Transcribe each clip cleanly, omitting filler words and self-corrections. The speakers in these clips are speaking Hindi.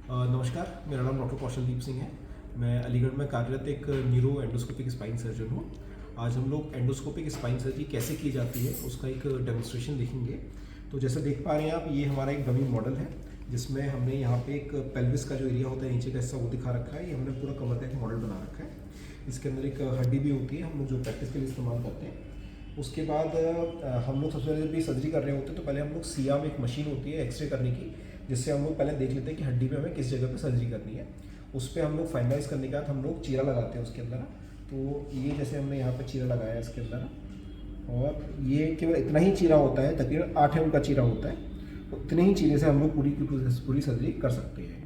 नमस्कार, मेरा नाम डॉक्टर कौशलदीप सिंह है। मैं अलीगढ़ में कार्यरत एक न्यूरो एंडोस्कोपिक स्पाइन सर्जन हूँ। आज हम लोग एंडोस्कोपिक स्पाइन सर्जरी कैसे की जाती है उसका एक डेमोन्स्ट्रेशन देखेंगे। तो जैसे देख पा रहे हैं आप, ये हमारा एक डमी मॉडल है जिसमें हमने यहाँ पे एक पेल्विस का जो एरिया होता है, नीचे का हिस्सा वो दिखा रखा है। ये हमने पूरा कमर का एक मॉडल बना रखा है। इसके अंदर एक हड्डी भी होती है, हम लोग जो प्रैक्टिस के लिए इस्तेमाल करते हैं। उसके बाद हम लोग सबसे पहले जब भी सर्जरी कर रहे होते हैं तो पहले हम लोग सिया में एक मशीन होती है एक्सरे करने की, जिससे हम लोग पहले देख लेते हैं कि हड्डी पे हमें किस जगह पे सर्जरी करनी है। उस पर हम लोग फाइनलाइज करने के बाद हम लोग चीरा लगाते हैं उसके अंदर। तो ये जैसे हमने यहाँ पे चीरा लगाया है इसके अंदर, और ये केवल इतना ही चीरा होता है, तकरीबन 8 mm का चीरा होता है। तो इतने ही चीरे से हम लोग पूरी सर्जरी कर सकते हैं।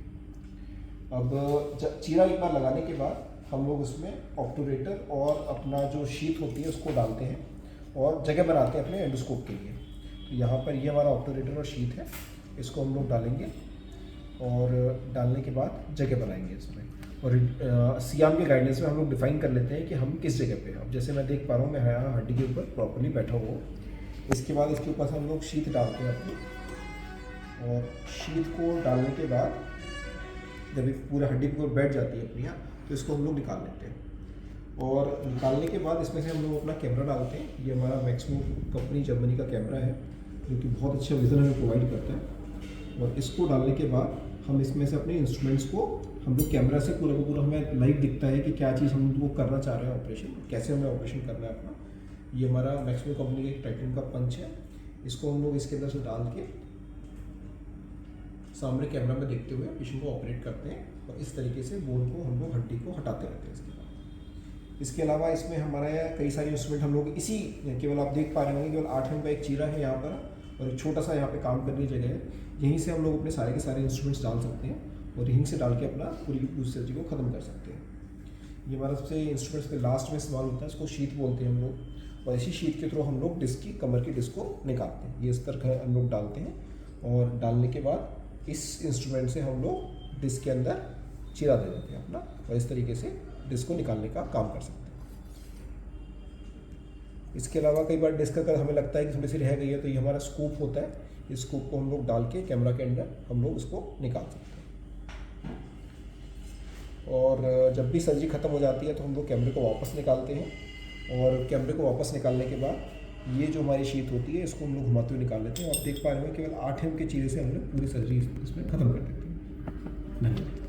अब चीरा एक बार लगाने के बाद हम लोग उसमें ऑब्टूरेटर और अपना जो शीट होती है उसको डालते हैं और जगह बनाते हैं अपने एंडोस्कोप के लिए। तो यहाँ पर ये हमारा ऑब्टूरेटर और शीट है, इसको हम लोग डालेंगे और डालने के बाद जगह बनाएंगे इसमें। और सियाम के गाइडेंस में हम लोग डिफाइन कर लेते हैं कि हम किस जगह पे हैं। अब जैसे मैं देख पा रहा हूँ, मैं यहाँ हड्डी के ऊपर प्रॉपर्ली बैठा हुआ हूँ। इसके बाद इसके ऊपर हम लोग शीट डालते हैं अपनी, और शीट को डालने के बाद जब ये पूरा हड्डी के ऊपर बैठ जाती है अपनी यहाँ, तो इसको हम लोग निकाल लेते हैं। और निकालने के बाद इसमें से हम लोग अपना कैमरा डालते हैं। ये हमारा मैक्सिमो कंपनी जर्मनी का कैमरा है जो कि बहुत अच्छा विजन हमें प्रोवाइड करता है। और इसको डालने के बाद हम इसमें से अपने इंस्ट्रूमेंट्स को हम लोग कैमरा से पूरा का पूरा हमें लाइव दिखता है कि क्या चीज़ हम वो करना चाह रहे हैं, ऑपरेशन कैसे हमें ऑपरेशन करना है अपना। ये हमारा मैक्सिमो कंपनी का एक टाइटन का पंच है, इसको हम लोग इसके अंदर से डाल के सामने कैमरा में देखते हुए पेशेंट को ऑपरेट करते हैं। और इस तरीके से बोन को हम लोग हड्डी को हटाते रहते हैं। इसके अलावा इसमें हमारा कई सारे इंस्ट्रूमेंट हम लोग इसी, केवल आप देख पा रहे होंगे केवल 8 mm का एक चीरा है यहाँ पर, और एक छोटा सा यहाँ पे काम करने की जगह है। यहीं से हम लोग अपने सारे के सारे इंस्ट्रूमेंट्स डाल सकते हैं और यहीं से डाल के अपना पूरी सर्जरी को ख़त्म कर सकते हैं। ये हमारा सबसे इंस्ट्रूमेंट्स पे लास्ट में इस्तेमाल होता है, इसको शीट बोलते हैं हम लोग। और इसी शीट के थ्रू हम लोग डिस्क की, कमर की डिस्क को निकालते हैं। ये इस तरह हम लोग डालते हैं, और डालने के बाद इस इंस्ट्रूमेंट से हम लोग डिस्क के अंदर चीरा दे देते हैं अपना, और इस तरीके से डिस्क को निकालने का काम कर सकते हैं। इसके अलावा कई बार डिस्क अगर हमें लगता है कि थोड़ी सी रह गई है, तो ये हमारा स्कूप होता है। इस स्कूप को हम लोग डाल के कैमरा के अंदर हम लोग उसको निकाल सकते हैं। और जब भी सर्जरी ख़त्म हो जाती है तो हम लोग कैमरे को वापस निकालते हैं, और कैमरे को वापस निकालने के बाद ये जो हमारी शीट होती है इसको हम लोग घुमाते हुए निकाल लेते हैं। आप देख पा रहे हैं केवल 8 mm के चीरे से हमने पूरी सर्जरी इसमें ख़त्म कर देते हैं। धन्यवाद।